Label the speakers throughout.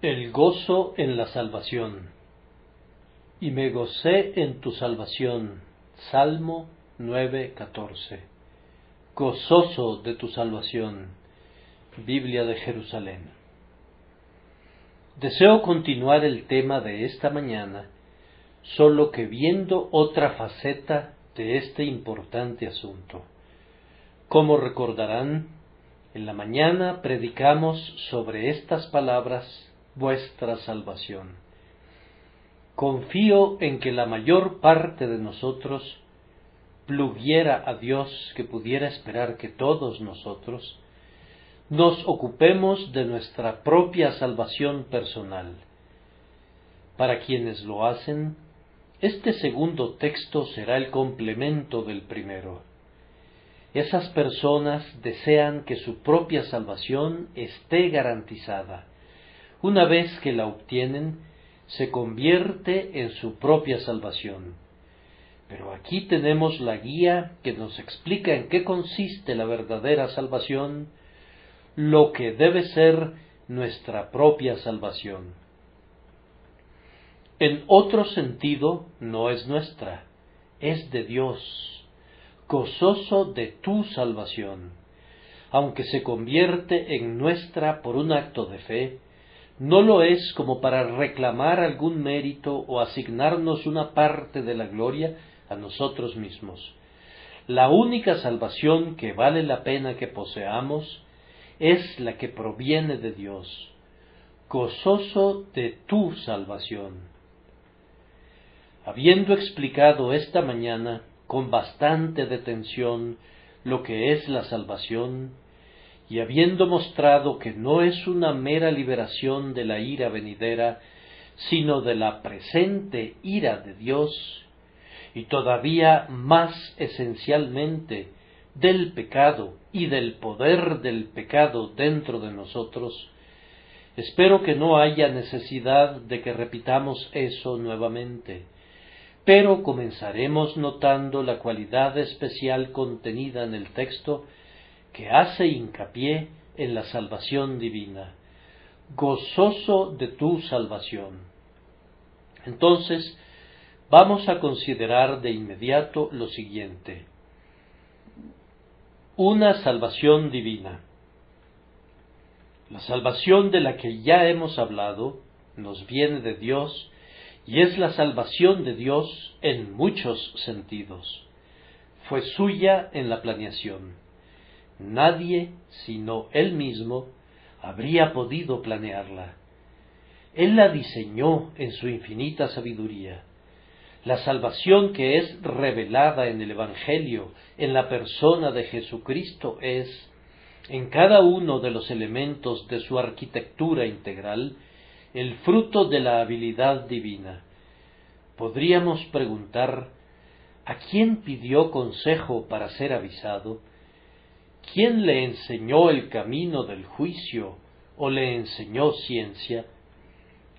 Speaker 1: El gozo en la salvación. Y me gocé en tu salvación. Salmo 9:14. Gozoso de tu salvación. Biblia de Jerusalén. Deseo continuar el tema de esta mañana, solo que viendo otra faceta de este importante asunto. Como recordarán, en la mañana predicamos sobre estas palabras, vuestra salvación. Confío en que la mayor parte de nosotros pluguiera a Dios que pudiera esperar que todos nosotros nos ocupemos de nuestra propia salvación personal. Para quienes lo hacen, este segundo texto será el complemento del primero. Esas personas desean que su propia salvación esté garantizada. Una vez que la obtienen, se convierte en su propia salvación. Pero aquí tenemos la guía que nos explica en qué consiste la verdadera salvación, lo que debe ser nuestra propia salvación. En otro sentido, no es nuestra, es de Dios, gozoso de tu salvación. Aunque se convierte en nuestra por un acto de fe, no lo es como para reclamar algún mérito o asignarnos una parte de la gloria a nosotros mismos. La única salvación que vale la pena que poseamos es la que proviene de Dios, gozoso de tu salvación. Habiendo explicado esta mañana con bastante detención lo que es la salvación, y habiendo mostrado que no es una mera liberación de la ira venidera, sino de la presente ira de Dios, y todavía más esencialmente del pecado y del poder del pecado dentro de nosotros, espero que no haya necesidad de que repitamos eso nuevamente, pero comenzaremos notando la cualidad especial contenida en el texto que hace hincapié en la salvación divina, gozoso de tu salvación. Entonces, vamos a considerar de inmediato lo siguiente. Una salvación divina. La salvación de la que ya hemos hablado nos viene de Dios y es la salvación de Dios en muchos sentidos. Fue suya en la planeación. Nadie, sino Él mismo, habría podido planearla. Él la diseñó en su infinita sabiduría. La salvación que es revelada en el Evangelio, en la persona de Jesucristo, es, en cada uno de los elementos de su arquitectura integral, el fruto de la habilidad divina. Podríamos preguntar, ¿a quién pidió consejo para ser avisado? ¿Quién le enseñó el camino del juicio o le enseñó ciencia?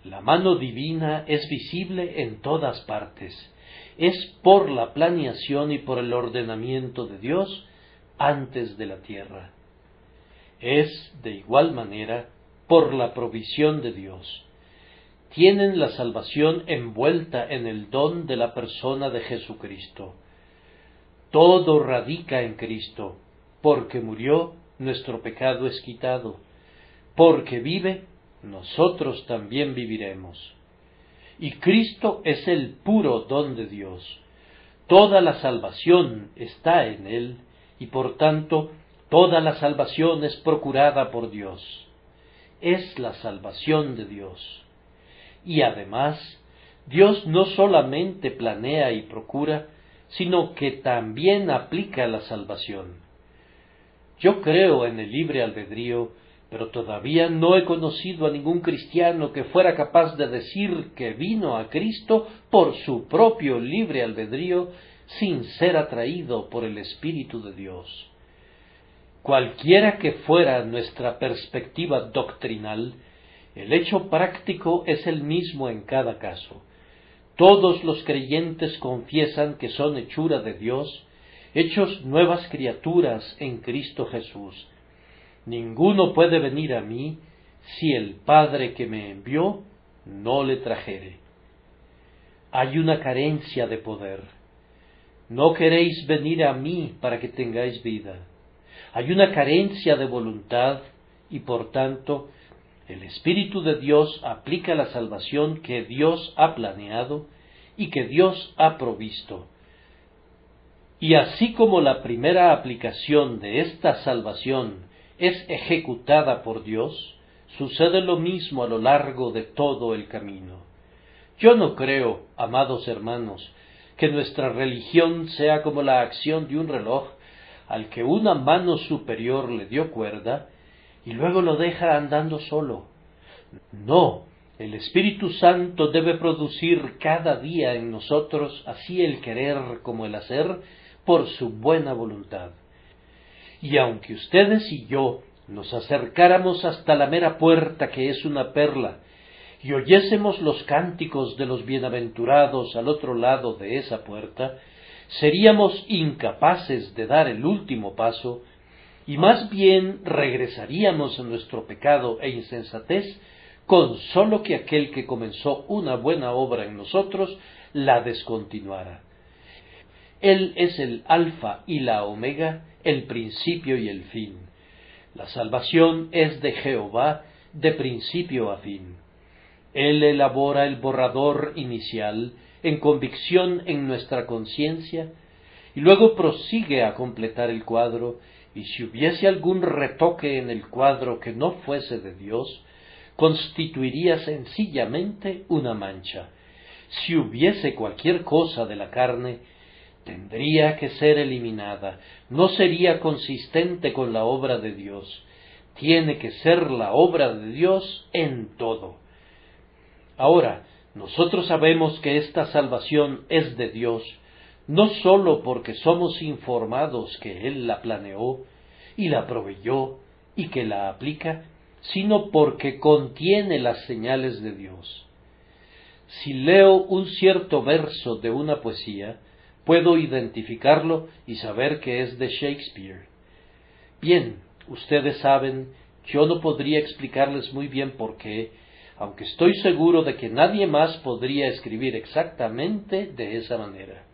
Speaker 1: La mano divina es visible en todas partes. Es por la planeación y por el ordenamiento de Dios antes de la tierra. Es, de igual manera, por la provisión de Dios. Tienen la salvación envuelta en el don de la persona de Jesucristo. Todo radica en Cristo. Porque murió, nuestro pecado es quitado. Porque vive, nosotros también viviremos. Y Cristo es el puro don de Dios. Toda la salvación está en Él, y por tanto, toda la salvación es procurada por Dios. Es la salvación de Dios. Y además, Dios no solamente planea y procura, sino que también aplica la salvación. Yo creo en el libre albedrío, pero todavía no he conocido a ningún cristiano que fuera capaz de decir que vino a Cristo por su propio libre albedrío sin ser atraído por el Espíritu de Dios. Cualquiera que fuera nuestra perspectiva doctrinal, el hecho práctico es el mismo en cada caso. Todos los creyentes confiesan que son hechura de Dios, hechos nuevas criaturas en Cristo Jesús. Ninguno puede venir a mí si el Padre que me envió no le trajere. Hay una carencia de poder. No queréis venir a mí para que tengáis vida. Hay una carencia de voluntad y por tanto el Espíritu de Dios aplica la salvación que Dios ha planeado y que Dios ha provisto. Y así como la primera aplicación de esta salvación es ejecutada por Dios, sucede lo mismo a lo largo de todo el camino. Yo no creo, amados hermanos, que nuestra religión sea como la acción de un reloj al que una mano superior le dio cuerda y luego lo deja andando solo. No, el Espíritu Santo debe producir cada día en nosotros así el querer como el hacer por su buena voluntad. Y aunque ustedes y yo nos acercáramos hasta la mera puerta que es una perla, y oyésemos los cánticos de los bienaventurados al otro lado de esa puerta, seríamos incapaces de dar el último paso, y más bien regresaríamos a nuestro pecado e insensatez, con sólo que aquel que comenzó una buena obra en nosotros la descontinuara. Él es el alfa y la omega, el principio y el fin. La salvación es de Jehová de principio a fin. Él elabora el borrador inicial en convicción en nuestra conciencia y luego prosigue a completar el cuadro, y si hubiese algún retoque en el cuadro que no fuese de Dios, constituiría sencillamente una mancha. Si hubiese cualquier cosa de la carne, tendría que ser eliminada, no sería consistente con la obra de Dios. Tiene que ser la obra de Dios en todo. Ahora, nosotros sabemos que esta salvación es de Dios, no sólo porque somos informados que Él la planeó y la proveyó y que la aplica, sino porque contiene las señales de Dios. Si leo un cierto verso de una poesía, puedo identificarlo y saber que es de Shakespeare. Bien, ustedes saben, yo no podría explicarles muy bien por qué, aunque estoy seguro de que nadie más podría escribir exactamente de esa manera.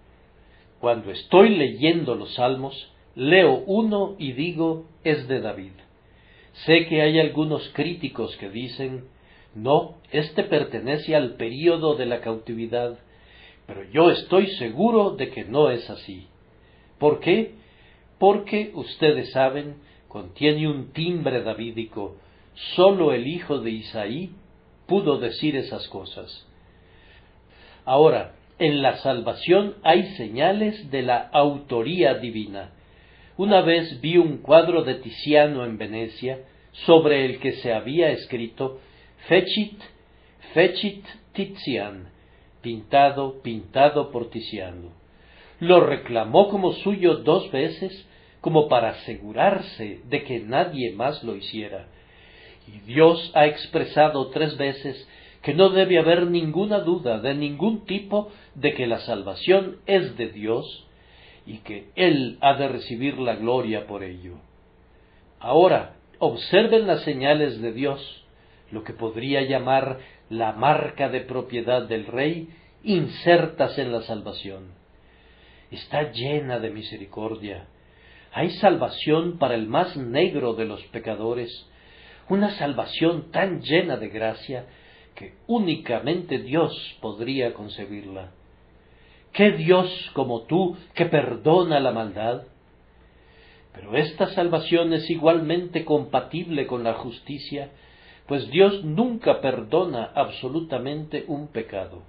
Speaker 1: Cuando estoy leyendo los Salmos, leo uno y digo, es de David. Sé que hay algunos críticos que dicen, no, este pertenece al período de la cautividad, pero yo estoy seguro de que no es así. ¿Por qué? Porque, ustedes saben, contiene un timbre davídico. Sólo el hijo de Isaí pudo decir esas cosas. Ahora, en la salvación hay señales de la autoría divina. Una vez vi un cuadro de Tiziano en Venecia, sobre el que se había escrito Fecit Tizian, pintado por Tiziano. Lo reclamó como suyo 2 veces, como para asegurarse de que nadie más lo hiciera. Y Dios ha expresado 3 veces que no debe haber ninguna duda de ningún tipo de que la salvación es de Dios y que Él ha de recibir la gloria por ello. Ahora, observen las señales de Dios, lo que podría llamar la marca de propiedad del Rey, insertas en la salvación. Está llena de misericordia. Hay salvación para el más negro de los pecadores, una salvación tan llena de gracia que únicamente Dios podría concebirla. ¿Qué Dios como tú que perdona la maldad? Pero esta salvación es igualmente compatible con la justicia, pues Dios nunca perdona absolutamente un pecado.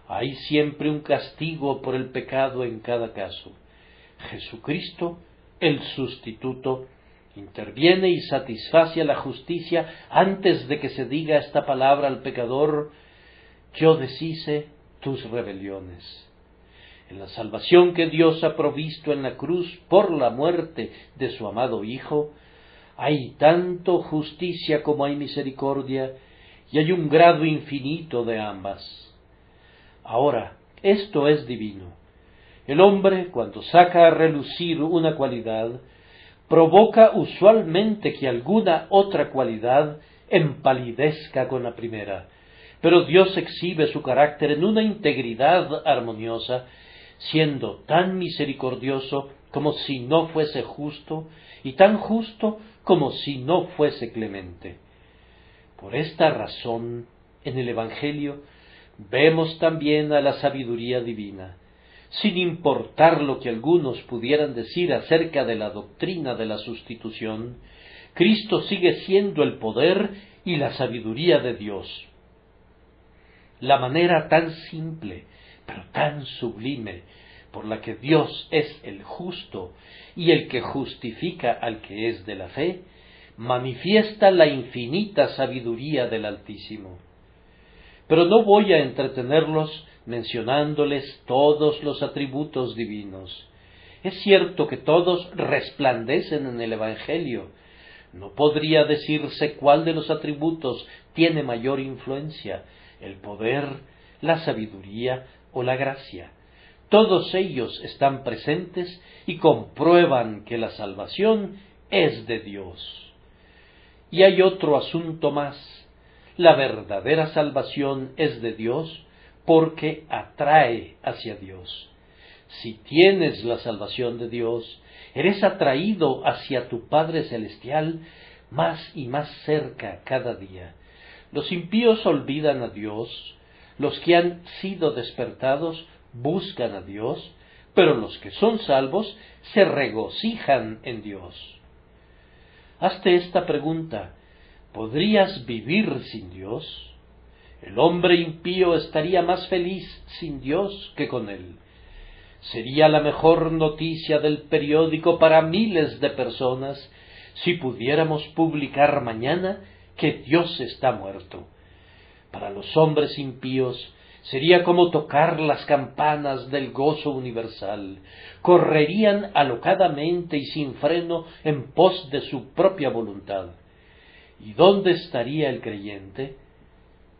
Speaker 1: Hay siempre un castigo por el pecado en cada caso. Jesucristo, el sustituto, interviene y satisface a la justicia antes de que se diga esta palabra al pecador: yo deshice tus rebeliones. En la salvación que Dios ha provisto en la cruz por la muerte de su amado Hijo, hay tanto justicia como hay misericordia, y hay un grado infinito de ambas. Ahora, esto es divino. El hombre, cuando saca a relucir una cualidad, provoca usualmente que alguna otra cualidad empalidezca con la primera, pero Dios exhibe su carácter en una integridad armoniosa, siendo tan misericordioso como si no fuese justo, y tan justo como si no fuese clemente. Por esta razón, en el Evangelio, vemos también a la sabiduría divina, sin importar lo que algunos pudieran decir acerca de la doctrina de la sustitución. Cristo sigue siendo el poder y la sabiduría de Dios. La manera tan simple, pero tan sublime, por la que Dios es el justo y el que justifica al que es de la fe, manifiesta la infinita sabiduría del Altísimo. Pero no voy a entretenerlos mencionándoles todos los atributos divinos. Es cierto que todos resplandecen en el Evangelio. No podría decirse cuál de los atributos tiene mayor influencia, el poder, la sabiduría o la gracia. Todos ellos están presentes y comprueban que la salvación es de Dios. Y hay otro asunto más. La verdadera salvación es de Dios porque atrae hacia Dios. Si tienes la salvación de Dios, eres atraído hacia tu Padre Celestial más y más cerca cada día. Los impíos olvidan a Dios, los que han sido despertados buscan a Dios, pero los que son salvos se regocijan en Dios. Hazte esta pregunta: ¿podrías vivir sin Dios? El hombre impío estaría más feliz sin Dios que con él. Sería la mejor noticia del periódico para miles de personas si pudiéramos publicar mañana que Dios está muerto. Para los hombres impíos sería como tocar las campanas del gozo universal. Correrían alocadamente y sin freno en pos de su propia voluntad. ¿Y dónde estaría el creyente?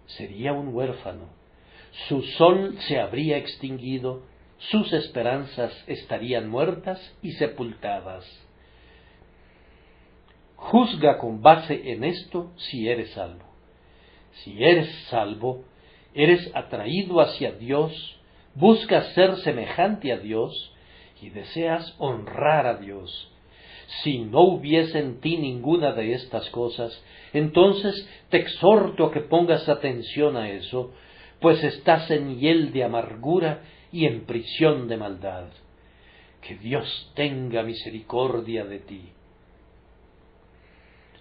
Speaker 1: Sería un huérfano. Su sol se habría extinguido, sus esperanzas estarían muertas y sepultadas. Juzga con base en esto si eres salvo. Si eres salvo, eres atraído hacia Dios, buscas ser semejante a Dios y deseas honrar a Dios. Si no hubiese en ti ninguna de estas cosas, entonces te exhorto a que pongas atención a eso, pues estás en hiel de amargura y en prisión de maldad. Que Dios tenga misericordia de ti.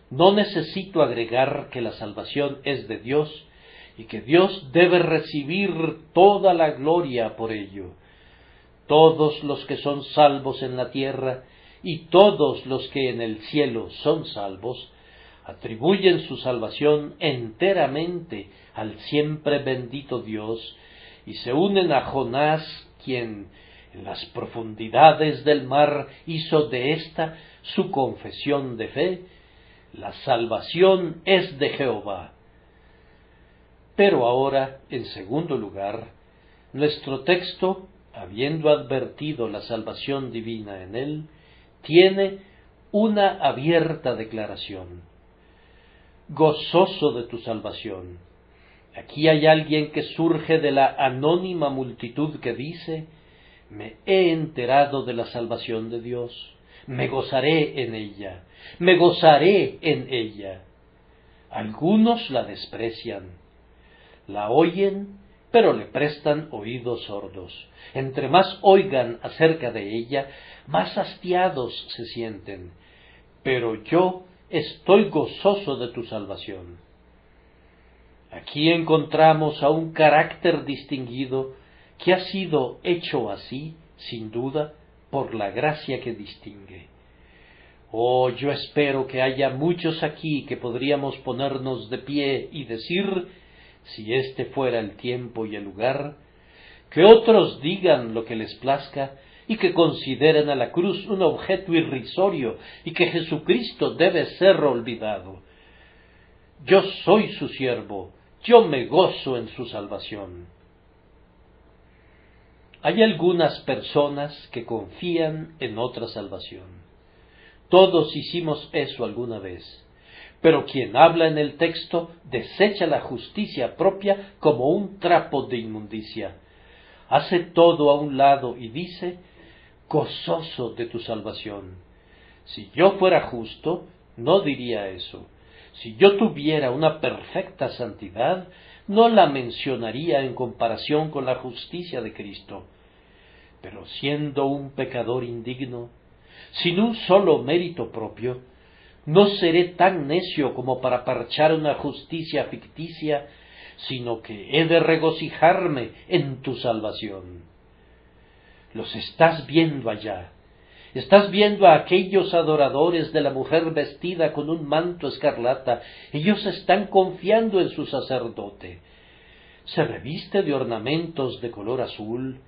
Speaker 1: No necesito agregar que la salvación es de Dios y que Dios debe recibir toda la gloria por ello. Todos los que son salvos en la tierra y todos los que en el cielo son salvos, atribuyen su salvación enteramente al siempre bendito Dios y se unen a Jonás, quien en las profundidades del mar hizo de ésta su confesión de fe: la salvación es de Jehová. Pero ahora, en segundo lugar, nuestro texto, habiendo advertido la salvación divina en él, tiene una abierta declaración: gozoso de tu salvación. Aquí hay alguien que surge de la anónima multitud que dice: me he enterado de la salvación de Dios, me gozaré en ella, me gozaré en ella. Algunos la desprecian, la oyen, pero le prestan oídos sordos. Entre más oigan acerca de ella, más hastiados se sienten. Pero yo estoy gozoso de tu salvación. Aquí encontramos a un carácter distinguido que ha sido hecho así, sin duda, por la gracia que distingue. Oh, yo espero que haya muchos aquí que podríamos ponernos de pie y decir, si este fuera el tiempo y el lugar, que otros digan lo que les plazca y que consideren a la cruz un objeto irrisorio y que Jesucristo debe ser olvidado. Yo soy su siervo, yo me gozo en su salvación. Hay algunas personas que confían en otra salvación. Todos hicimos eso alguna vez, pero quien habla en el texto desecha la justicia propia como un trapo de inmundicia. Hace todo a un lado y dice, gozoso de tu salvación. Si yo fuera justo, no diría eso. Si yo tuviera una perfecta santidad, no la mencionaría en comparación con la justicia de Cristo. Pero siendo un pecador indigno, sin un solo mérito propio, no seré tan necio como para parchar una justicia ficticia, sino que he de regocijarme en tu salvación. Los estás viendo allá. Estás viendo a aquellos adoradores de la mujer vestida con un manto escarlata. Ellos están confiando en su sacerdote. Se reviste de ornamentos de color azul,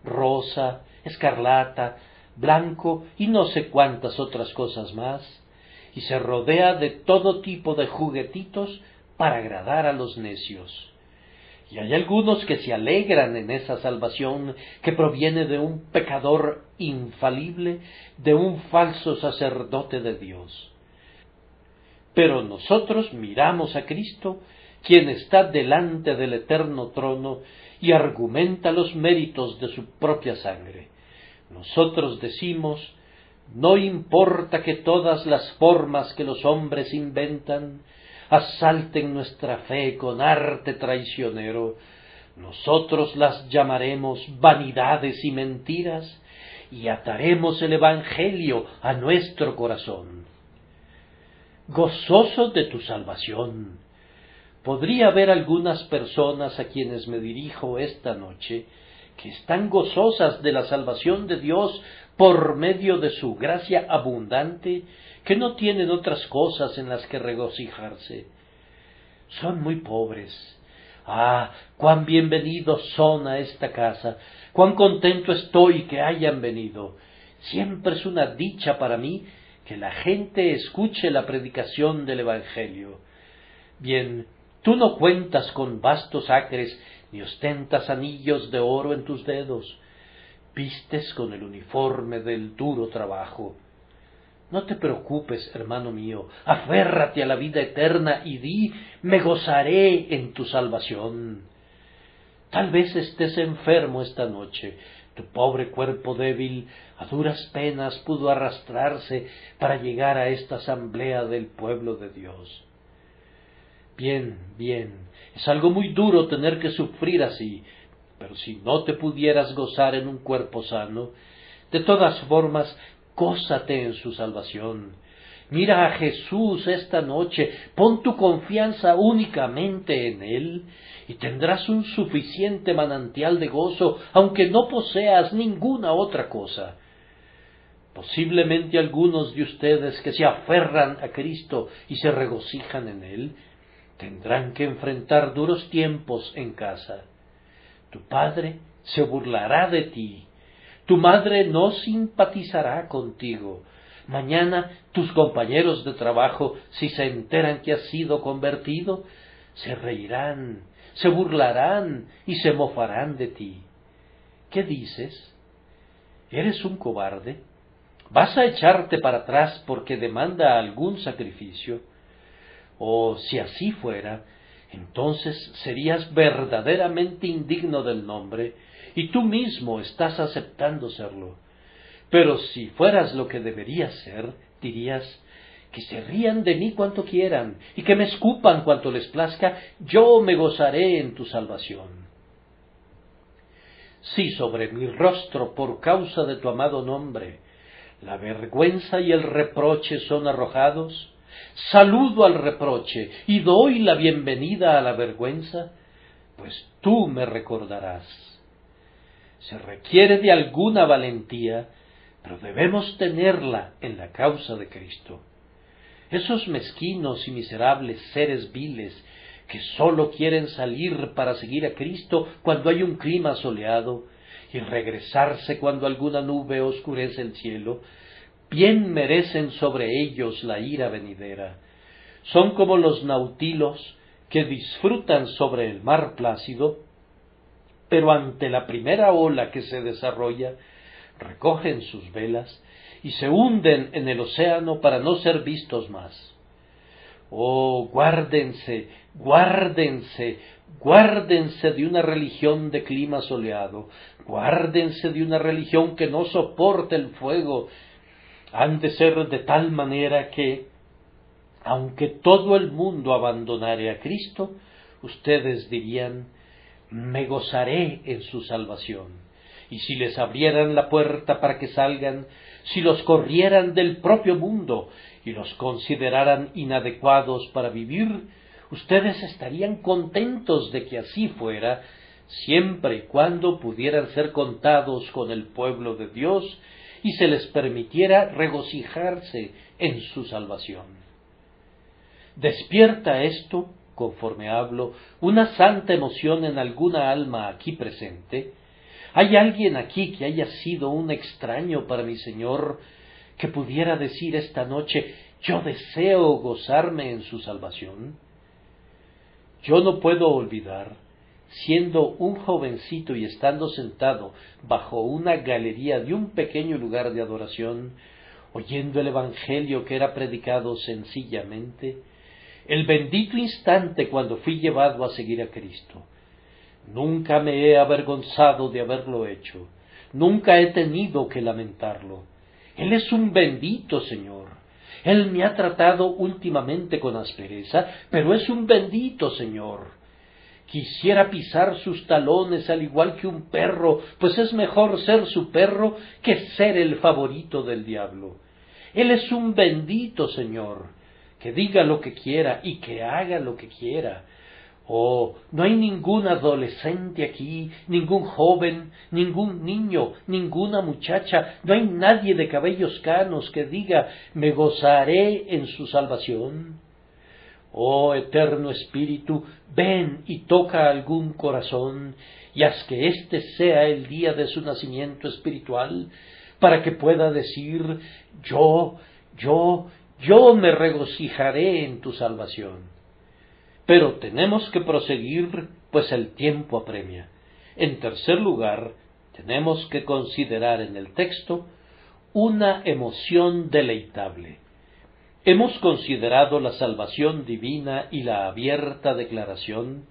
Speaker 1: rosa, escarlata, blanco y no sé cuántas otras cosas más, y se rodea de todo tipo de juguetitos para agradar a los necios. Y hay algunos que se alegran en esa salvación que proviene de un pecador infalible, de un falso sacerdote de Dios. Pero nosotros miramos a Cristo, quien está delante del eterno trono y argumenta los méritos de su propia sangre. Nosotros decimos, no importa que todas las formas que los hombres inventan asalten nuestra fe con arte traicionero, nosotros las llamaremos vanidades y mentiras y ataremos el Evangelio a nuestro corazón. Gozoso de tu salvación. Podría haber algunas personas a quienes me dirijo esta noche que están gozosas de la salvación de Dios por medio de su gracia abundante, que no tienen otras cosas en las que regocijarse. Son muy pobres. Ah, cuán bienvenidos son a esta casa, cuán contento estoy que hayan venido. Siempre es una dicha para mí que la gente escuche la predicación del Evangelio. Bien, tú no cuentas con vastos acres, ni ostentas anillos de oro en tus dedos. Vistes con el uniforme del duro trabajo. No te preocupes, hermano mío, aférrate a la vida eterna y di, me gozaré en tu salvación. Tal vez estés enfermo esta noche, tu pobre cuerpo débil a duras penas pudo arrastrarse para llegar a esta asamblea del pueblo de Dios. Bien, es algo muy duro tener que sufrir así, pero si no te pudieras gozar en un cuerpo sano, de todas formas, gózate en su salvación. Mira a Jesús esta noche, pon tu confianza únicamente en Él, y tendrás un suficiente manantial de gozo, aunque no poseas ninguna otra cosa. Posiblemente algunos de ustedes que se aferran a Cristo y se regocijan en Él, tendrán que enfrentar duros tiempos en casa. Tu padre se burlará de ti. Tu madre no simpatizará contigo. Mañana tus compañeros de trabajo, si se enteran que has sido convertido, se reirán, se burlarán y se mofarán de ti. ¿Qué dices? ¿Eres un cobarde? ¿Vas a echarte para atrás porque demanda algún sacrificio? O si así fuera, entonces serías verdaderamente indigno del nombre, y tú mismo estás aceptando serlo. Pero si fueras lo que deberías ser, dirías, que se rían de mí cuanto quieran, y que me escupan cuanto les plazca, yo me gozaré en tu salvación. Si sobre mi rostro, por causa de tu amado nombre, la vergüenza y el reproche son arrojados, saludo al reproche y doy la bienvenida a la vergüenza, pues tú me recordarás. Se requiere de alguna valentía, pero debemos tenerla en la causa de Cristo. Esos mezquinos y miserables seres viles que sólo quieren salir para seguir a Cristo cuando hay un clima soleado y regresarse cuando alguna nube oscurece el cielo, bien merecen sobre ellos la ira venidera. Son como los nautilos que disfrutan sobre el mar plácido, pero ante la primera ola que se desarrolla, recogen sus velas y se hunden en el océano para no ser vistos más. Oh, guárdense, guárdense, guárdense de una religión de clima soleado, guárdense de una religión que no soporte el fuego. Han de ser de tal manera que, aunque todo el mundo abandonare a Cristo, ustedes dirían: me gozaré en su salvación. Y si les abrieran la puerta para que salgan, si los corrieran del propio mundo y los consideraran inadecuados para vivir, ustedes estarían contentos de que así fuera, siempre y cuando pudieran ser contados con el pueblo de Dios y se les permitiera regocijarse en su salvación. Despierta esto, conforme hablo, una santa emoción en alguna alma aquí presente. ¿Hay alguien aquí que haya sido un extraño para mi Señor, que pudiera decir esta noche: yo deseo gozarme en su salvación? Yo no puedo olvidar, siendo un jovencito y estando sentado bajo una galería de un pequeño lugar de adoración, oyendo el Evangelio que era predicado sencillamente, el bendito instante cuando fui llevado a seguir a Cristo. Nunca me he avergonzado de haberlo hecho, nunca he tenido que lamentarlo. Él es un bendito Señor. Él me ha tratado últimamente con aspereza, pero es un bendito Señor. Quisiera pisar sus talones al igual que un perro, pues es mejor ser su perro que ser el favorito del diablo. Él es un bendito Señor, que diga lo que quiera y que haga lo que quiera. Oh, no hay ningún adolescente aquí, ningún joven, ningún niño, ninguna muchacha, no hay nadie de cabellos canos que diga: me gozaré en su salvación. Oh, eterno Espíritu, ven y toca algún corazón, y haz que este sea el día de su nacimiento espiritual, para que pueda decir: yo me regocijaré en tu salvación. Pero tenemos que proseguir, pues el tiempo apremia. En tercer lugar, tenemos que considerar en el texto una emoción deleitable. Hemos considerado la salvación divina y la abierta declaración.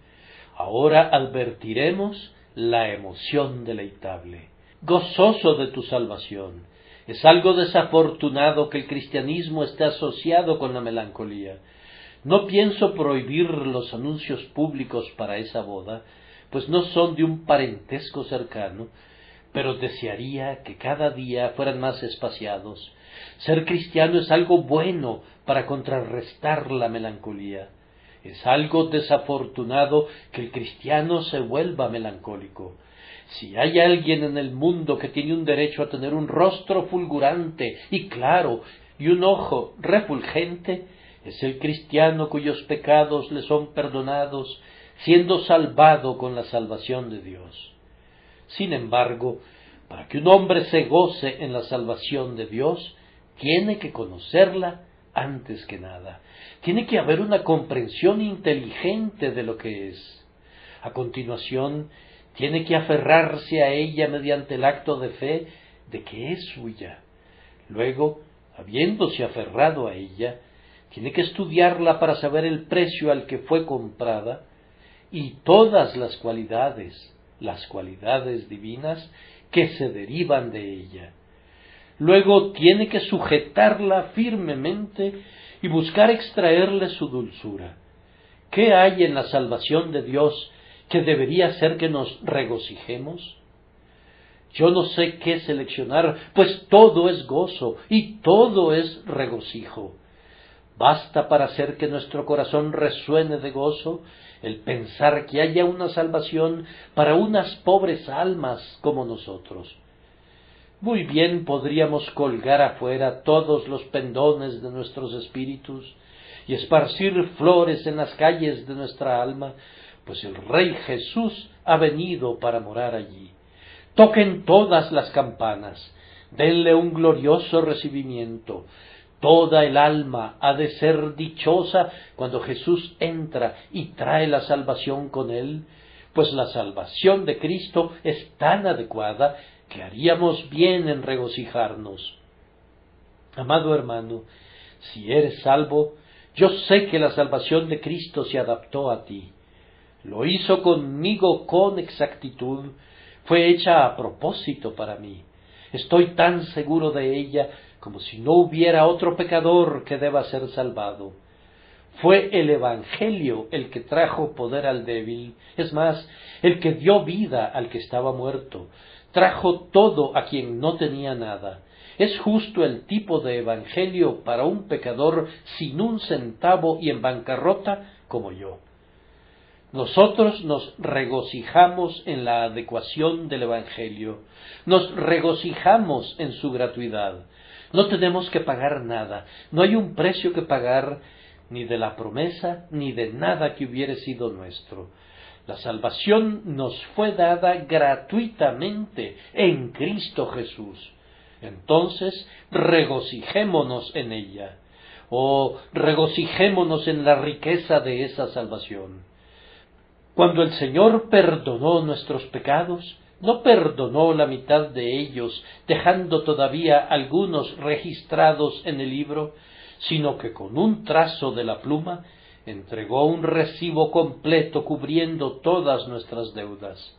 Speaker 1: Ahora advertiremos la emoción deleitable. Gozoso de tu salvación. Es algo desafortunado que el cristianismo esté asociado con la melancolía. No pienso prohibir los anuncios públicos para esa boda, pues no son de un parentesco cercano, pero desearía que cada día fueran más espaciados. Ser cristiano es algo bueno para contrarrestar la melancolía. Es algo desafortunado que el cristiano se vuelva melancólico. Si hay alguien en el mundo que tiene un derecho a tener un rostro fulgurante y claro y un ojo refulgente, es el cristiano cuyos pecados le son perdonados, siendo salvado con la salvación de Dios. Sin embargo, para que un hombre se goce en la salvación de Dios, tiene que conocerla antes que nada. Tiene que haber una comprensión inteligente de lo que es. A continuación, tiene que aferrarse a ella mediante el acto de fe de que es suya. Luego, habiéndose aferrado a ella, tiene que estudiarla para saber el precio al que fue comprada y todas las cualidades divinas que se derivan de ella. Luego tiene que sujetarla firmemente y buscar extraerle su dulzura. ¿Qué hay en la salvación de Dios que debería hacer que nos regocijemos? Yo no sé qué seleccionar, pues todo es gozo y todo es regocijo. Basta para hacer que nuestro corazón resuene de gozo el pensar que haya una salvación para unas pobres almas como nosotros. Muy bien podríamos colgar afuera todos los pendones de nuestros espíritus y esparcir flores en las calles de nuestra alma, pues el Rey Jesús ha venido para morar allí. Toquen todas las campanas, denle un glorioso recibimiento. Toda el alma ha de ser dichosa cuando Jesús entra y trae la salvación con él, pues la salvación de Cristo es tan adecuada que haríamos bien en regocijarnos. Amado hermano, si eres salvo, Yo sé que la salvación de Cristo se adaptó a ti. Lo hizo conmigo con exactitud, fue hecha a propósito para mí. Estoy tan seguro de ella como si no hubiera otro pecador que deba ser salvado. Fue el Evangelio el que trajo poder al débil, es más, el que dio vida al que estaba muerto, trajo todo a quien no tenía nada. Es justo el tipo de Evangelio para un pecador sin un centavo y en bancarrota como yo. Nosotros nos regocijamos en la adecuación del Evangelio, nos regocijamos en su gratuidad. No tenemos que pagar nada, no hay un precio que pagar, ni de la promesa, ni de nada que hubiere sido nuestro. La salvación nos fue dada gratuitamente en Cristo Jesús. Entonces, regocijémonos en ella, o regocijémonos en la riqueza de esa salvación. Cuando el Señor perdonó nuestros pecados, no perdonó la mitad de ellos, dejando todavía algunos registrados en el libro, sino que con un trazo de la pluma entregó un recibo completo cubriendo todas nuestras deudas.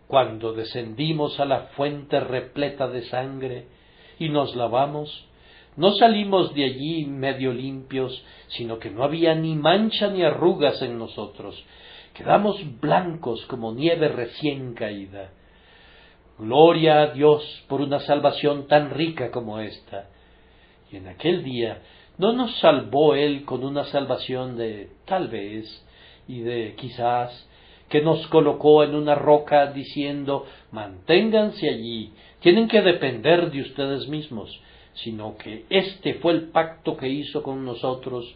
Speaker 1: Cuando descendimos a la fuente repleta de sangre y nos lavamos, no salimos de allí medio limpios, sino que no había ni mancha ni arrugas en nosotros. Quedamos blancos como nieve recién caída. Gloria a Dios por una salvación tan rica como esta. Y en aquel día no nos salvó Él con una salvación de tal vez y de quizás, que nos colocó en una roca diciendo, manténganse allí, tienen que depender de ustedes mismos, sino que este fue el pacto que hizo con nosotros,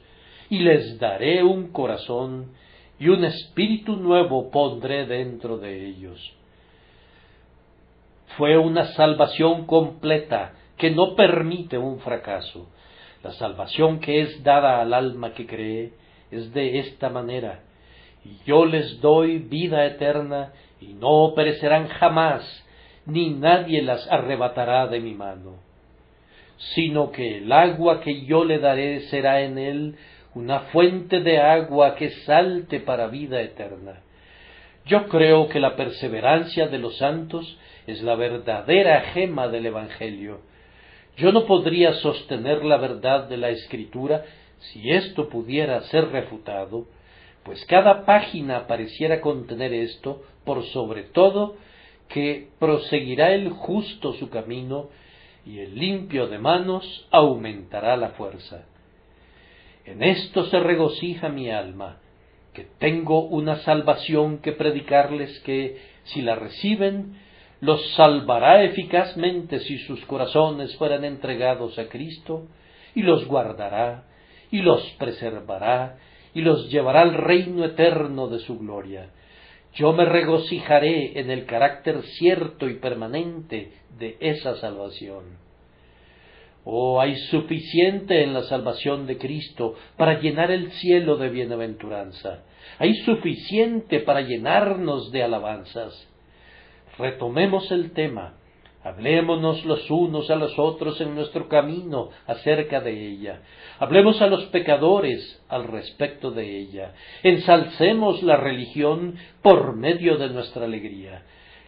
Speaker 1: y les daré un corazón, y un espíritu nuevo pondré dentro de ellos. Fue una salvación completa que no permite un fracaso. La salvación que es dada al alma que cree es de esta manera: y yo les doy vida eterna, y no perecerán jamás, ni nadie las arrebatará de mi mano. Sino que el agua que yo le daré será en él una fuente de agua que salte para vida eterna. Yo creo que la perseverancia de los santos es la verdadera gema del Evangelio. Yo no podría sostener la verdad de la Escritura si esto pudiera ser refutado, pues cada página pareciera contener esto, por sobre todo que proseguirá el justo su camino, y el limpio de manos aumentará la fuerza. En esto se regocija mi alma, que tengo una salvación que predicarles que, si la reciben, los salvará eficazmente si sus corazones fueran entregados a Cristo, y los guardará, y los preservará, y los llevará al reino eterno de su gloria. Yo me regocijaré en el carácter cierto y permanente de esa salvación. Oh, hay suficiente en la salvación de Cristo para llenar el cielo de bienaventuranza. Hay suficiente para llenarnos de alabanzas. Retomemos el tema. Hablémonos los unos a los otros en nuestro camino acerca de ella. Hablemos a los pecadores al respecto de ella. Ensalcemos la religión por medio de nuestra alegría.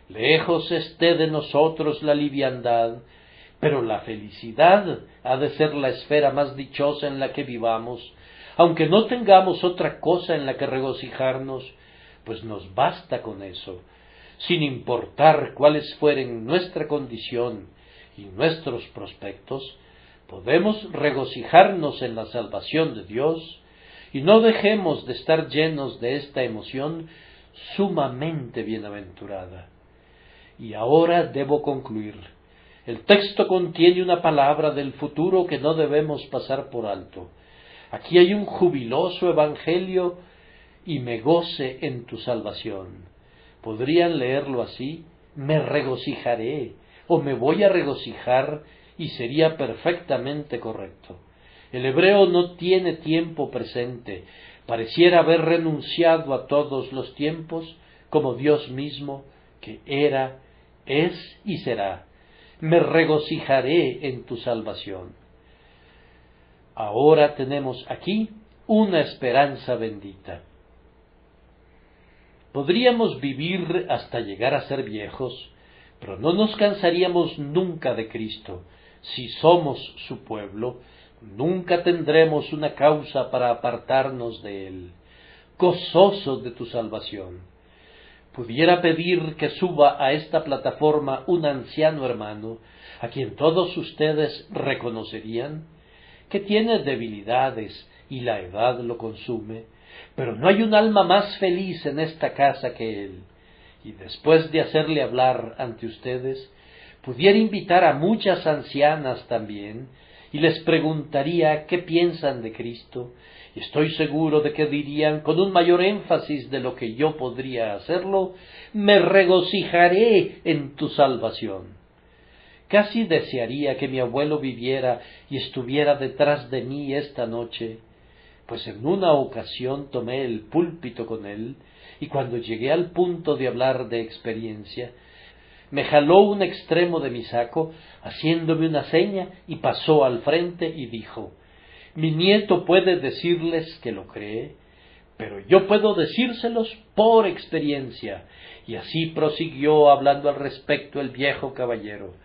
Speaker 1: Lejos esté de nosotros la liviandad, pero la felicidad ha de ser la esfera más dichosa en la que vivamos, aunque no tengamos otra cosa en la que regocijarnos, pues nos basta con eso. Sin importar cuáles fueren nuestra condición y nuestros prospectos, podemos regocijarnos en la salvación de Dios, y no dejemos de estar llenos de esta emoción sumamente bienaventurada. Y ahora debo concluir. El texto contiene una palabra del futuro que no debemos pasar por alto. Aquí hay un jubiloso evangelio: y me goce en tu salvación. Podrían leerlo así: me regocijaré, o me voy a regocijar, y sería perfectamente correcto. El hebreo no tiene tiempo presente, pareciera haber renunciado a todos los tiempos, como Dios mismo, que era, es y será. Me regocijaré en tu salvación. Ahora tenemos aquí una esperanza bendita. Podríamos vivir hasta llegar a ser viejos, pero no nos cansaríamos nunca de Cristo. Si somos su pueblo, nunca tendremos una causa para apartarnos de Él. Gozoso de tu salvación. Pudiera pedir que suba a esta plataforma un anciano hermano, a quien todos ustedes reconocerían, que tiene debilidades y la edad lo consume, pero no hay un alma más feliz en esta casa que él. Y después de hacerle hablar ante ustedes, pudiera invitar a muchas ancianas también, y les preguntaría qué piensan de Cristo, y estoy seguro de que dirían con un mayor énfasis de lo que yo podría hacerlo: me regocijaré en tu salvación. Casi desearía que mi abuelo viviera y estuviera detrás de mí esta noche, pues en una ocasión tomé el púlpito con él, y cuando llegué al punto de hablar de experiencia, me jaló un extremo de mi saco, haciéndome una seña, y pasó al frente y dijo: mi nieto puede decirles que lo cree, pero yo puedo decírselos por experiencia. Y así prosiguió hablando al respecto el viejo caballero.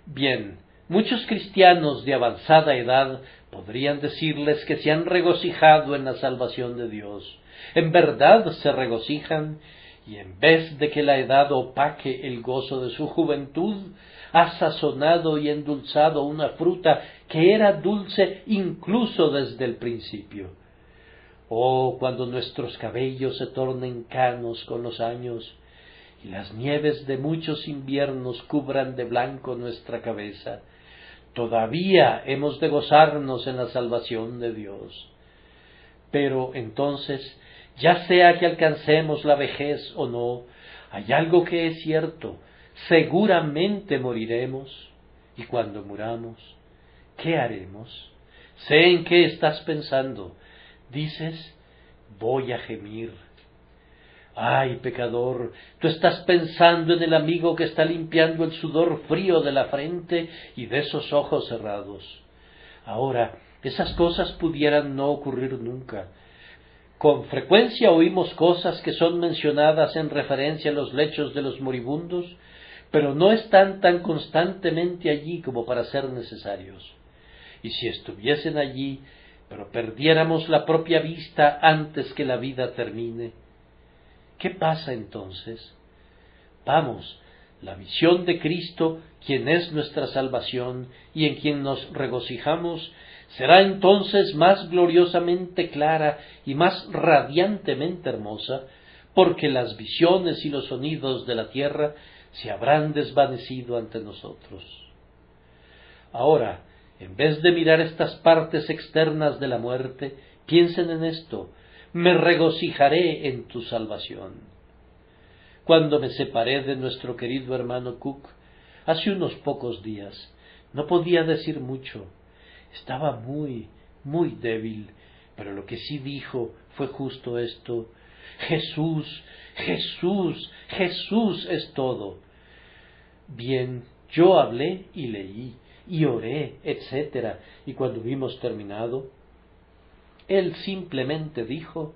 Speaker 1: Bien, muchos cristianos de avanzada edad podrían decirles que se han regocijado en la salvación de Dios. En verdad se regocijan, y en vez de que la edad opaque el gozo de su juventud, ha sazonado y endulzado una fruta que era dulce incluso desde el principio. Oh, cuando nuestros cabellos se tornen canos con los años, y las nieves de muchos inviernos cubran de blanco nuestra cabeza, todavía hemos de gozarnos en la salvación de Dios. Pero entonces, ya sea que alcancemos la vejez o no, hay algo que es cierto: seguramente moriremos. Y cuando muramos, ¿qué haremos? Sé en qué estás pensando. Dices: voy a gemir. Ay, pecador, tú estás pensando en el amigo que está limpiando el sudor frío de la frente y de esos ojos cerrados. Ahora, esas cosas pudieran no ocurrir nunca. Con frecuencia oímos cosas que son mencionadas en referencia a los lechos de los moribundos, pero no están tan constantemente allí como para ser necesarios. Y si estuviesen allí, pero perdiéramos la propia vista antes que la vida termine, ¿qué pasa entonces? Vamos, la visión de Cristo, quien es nuestra salvación y en quien nos regocijamos, será entonces más gloriosamente clara y más radiantemente hermosa, porque las visiones y los sonidos de la tierra se habrán desvanecido ante nosotros. Ahora, en vez de mirar estas partes externas de la muerte, piensen en esto: me regocijaré en tu salvación. Cuando me separé de nuestro querido hermano Cook, hace unos pocos días, no podía decir mucho. Estaba muy débil, pero lo que sí dijo fue justo esto: Jesús, Jesús, Jesús es todo. Bien, yo hablé y leí, y oré, etc. Y cuando hubimos terminado, él simplemente dijo: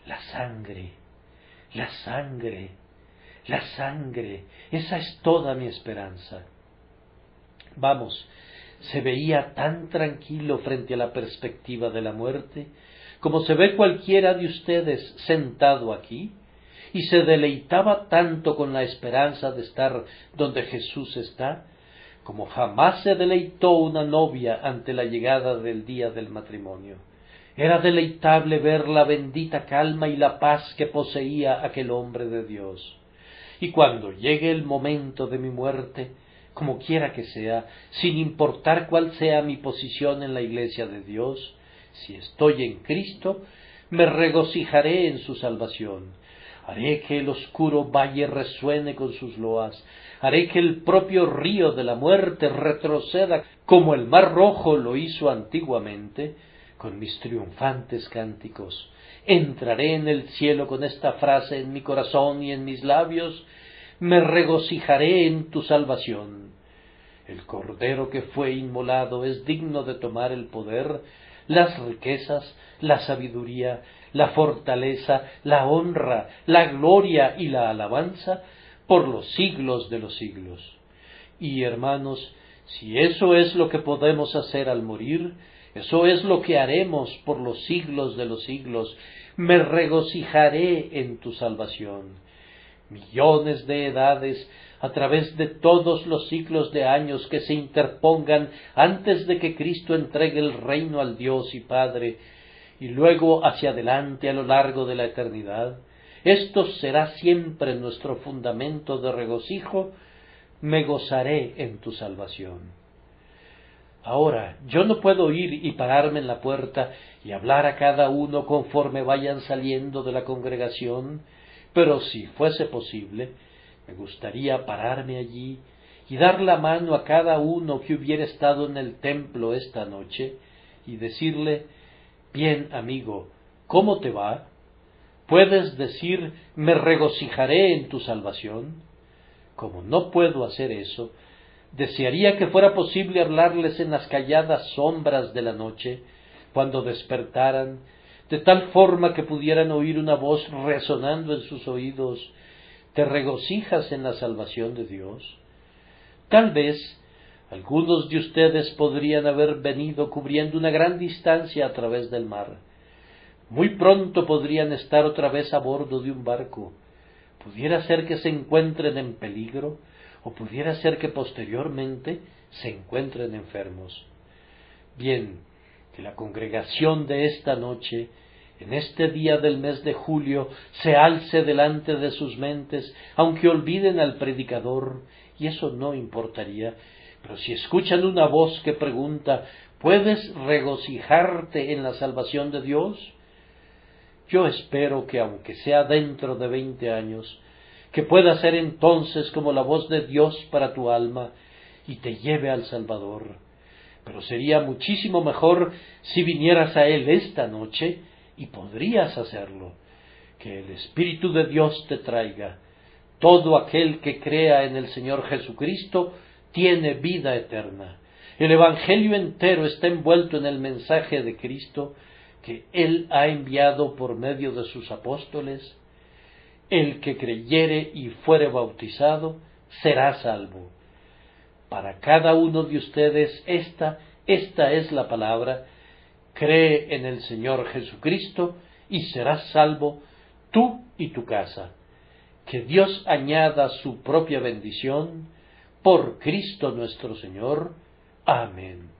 Speaker 1: la sangre, la sangre, la sangre, esa es toda mi esperanza. Vamos, se veía tan tranquilo frente a la perspectiva de la muerte, como se ve cualquiera de ustedes sentado aquí, y se deleitaba tanto con la esperanza de estar donde Jesús está, como jamás se deleitó una novia ante la llegada del día del matrimonio. Era deleitable ver la bendita calma y la paz que poseía aquel hombre de Dios. Y cuando llegue el momento de mi muerte, como quiera que sea, sin importar cuál sea mi posición en la Iglesia de Dios, si estoy en Cristo, me regocijaré en su salvación. Haré que el oscuro valle resuene con sus loas. Haré que el propio río de la muerte retroceda como el mar rojo lo hizo antiguamente, con mis triunfantes cánticos. Entraré en el cielo con esta frase en mi corazón y en mis labios: me regocijaré en tu salvación. El Cordero que fue inmolado es digno de tomar el poder, las riquezas, la sabiduría, la fortaleza, la honra, la gloria y la alabanza por los siglos de los siglos. Y hermanos, si eso es lo que podemos hacer al morir, eso es lo que haremos por los siglos de los siglos. Me regocijaré en tu salvación. Millones de edades, a través de todos los siglos de años que se interpongan antes de que Cristo entregue el reino al Dios y Padre, y luego hacia adelante a lo largo de la eternidad, esto será siempre nuestro fundamento de regocijo. Me gozaré en tu salvación. Ahora, yo no puedo ir y pararme en la puerta y hablar a cada uno conforme vayan saliendo de la congregación, pero si fuese posible, me gustaría pararme allí y dar la mano a cada uno que hubiera estado en el templo esta noche y decirle: bien, amigo, ¿cómo te va? ¿Puedes decir: me regocijaré en tu salvación? Como no puedo hacer eso, desearía que fuera posible hablarles en las calladas sombras de la noche, cuando despertaran, de tal forma que pudieran oír una voz resonando en sus oídos: ¿te regocijas en la salvación de Dios? Tal vez algunos de ustedes podrían haber venido cubriendo una gran distancia a través del mar. Muy pronto podrían estar otra vez a bordo de un barco. Pudiera ser que se encuentren en peligro, o pudiera ser que posteriormente se encuentren enfermos. Bien, que la congregación de esta noche, en este día del mes de julio, se alce delante de sus mentes, aunque olviden al predicador, y eso no importaría, pero si escuchan una voz que pregunta: ¿puedes regocijarte en la salvación de Dios? Yo espero que, aunque sea dentro de 20 años, que pueda ser entonces como la voz de Dios para tu alma y te lleve al Salvador. Pero sería muchísimo mejor si vinieras a Él esta noche, y podrías hacerlo. Que el Espíritu de Dios te traiga. Todo aquel que crea en el Señor Jesucristo tiene vida eterna. El Evangelio entero está envuelto en el mensaje de Cristo que Él ha enviado por medio de sus apóstoles. El que creyere y fuere bautizado será salvo. Para cada uno de ustedes esta es la palabra: cree en el Señor Jesucristo y serás salvo, tú y tu casa. Que Dios añada su propia bendición por Cristo nuestro Señor. Amén.